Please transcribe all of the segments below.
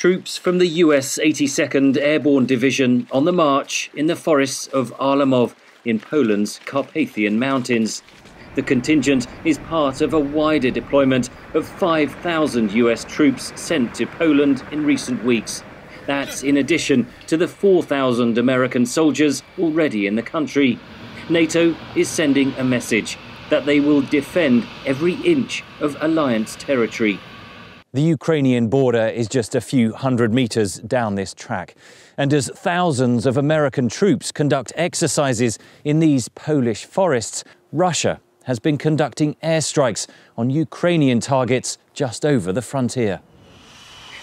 Troops from the US 82nd Airborne Division on the march in the forests of Arlamov in Poland's Carpathian Mountains. The contingent is part of a wider deployment of 5,000 US troops sent to Poland in recent weeks. That's in addition to the 4,000 American soldiers already in the country. NATO is sending a message that they will defend every inch of alliance territory. The Ukrainian border is just a few hundred meters down this track. And as thousands of American troops conduct exercises in these Polish forests, Russia has been conducting airstrikes on Ukrainian targets just over the frontier.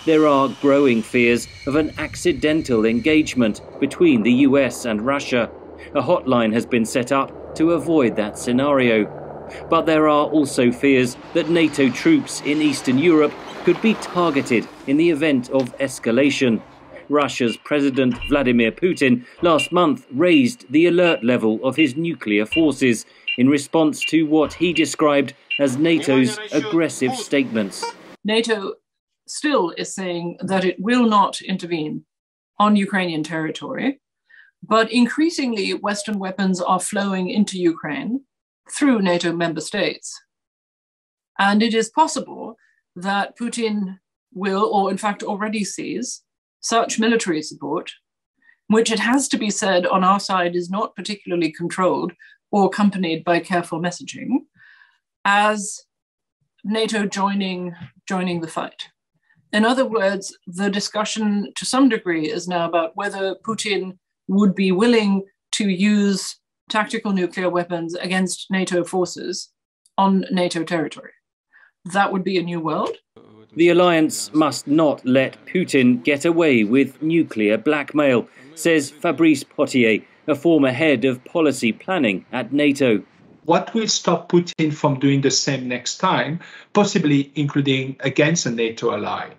There are growing fears of an accidental engagement between the US and Russia. A hotline has been set up to avoid that scenario. But there are also fears that NATO troops in Eastern Europe could be targeted in the event of escalation. Russia's President Vladimir Putin last month raised the alert level of his nuclear forces in response to what he described as NATO's aggressive statements. NATO still is saying that it will not intervene on Ukrainian territory, but increasingly Western weapons are flowing into Ukraine through NATO member states. And it is possible that Putin will, or in fact already sees, such military support, which it has to be said on our side is not particularly controlled or accompanied by careful messaging, as NATO joining the fight. In other words, the discussion to some degree is now about whether Putin would be willing to use tactical nuclear weapons against NATO forces on NATO territory. That would be a new world. The alliance must not let Putin get away with nuclear blackmail, says Fabrice Potier, a former head of policy planning at NATO. What will stop Putin from doing the same next time, possibly including against a NATO ally?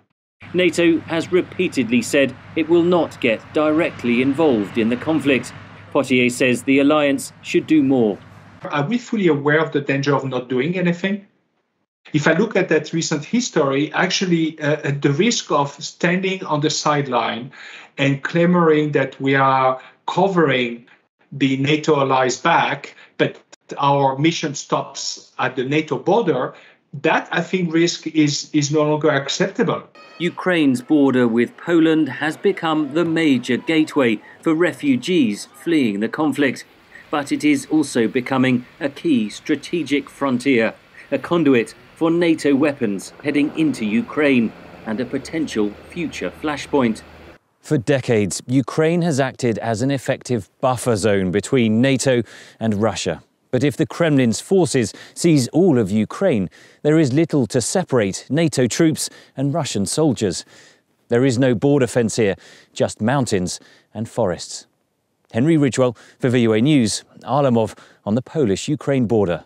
NATO has repeatedly said it will not get directly involved in the conflict. Potier says the alliance should do more. Are we fully aware of the danger of not doing anything? If I look at that recent history, actually the risk of standing on the sideline and clamoring that we are covering the NATO allies back, but our mission stops at the NATO border, that, I think, risk is no longer acceptable. Ukraine's border with Poland has become the major gateway for refugees fleeing the conflict. But it is also becoming a key strategic frontier, a conduit for NATO weapons heading into Ukraine and a potential future flashpoint. For decades, Ukraine has acted as an effective buffer zone between NATO and Russia. But if the Kremlin's forces seize all of Ukraine, there is little to separate NATO troops and Russian soldiers. There is no border fence here, just mountains and forests. Henry Ridgwell for VOA News, Arlamov on the Polish-Ukraine border.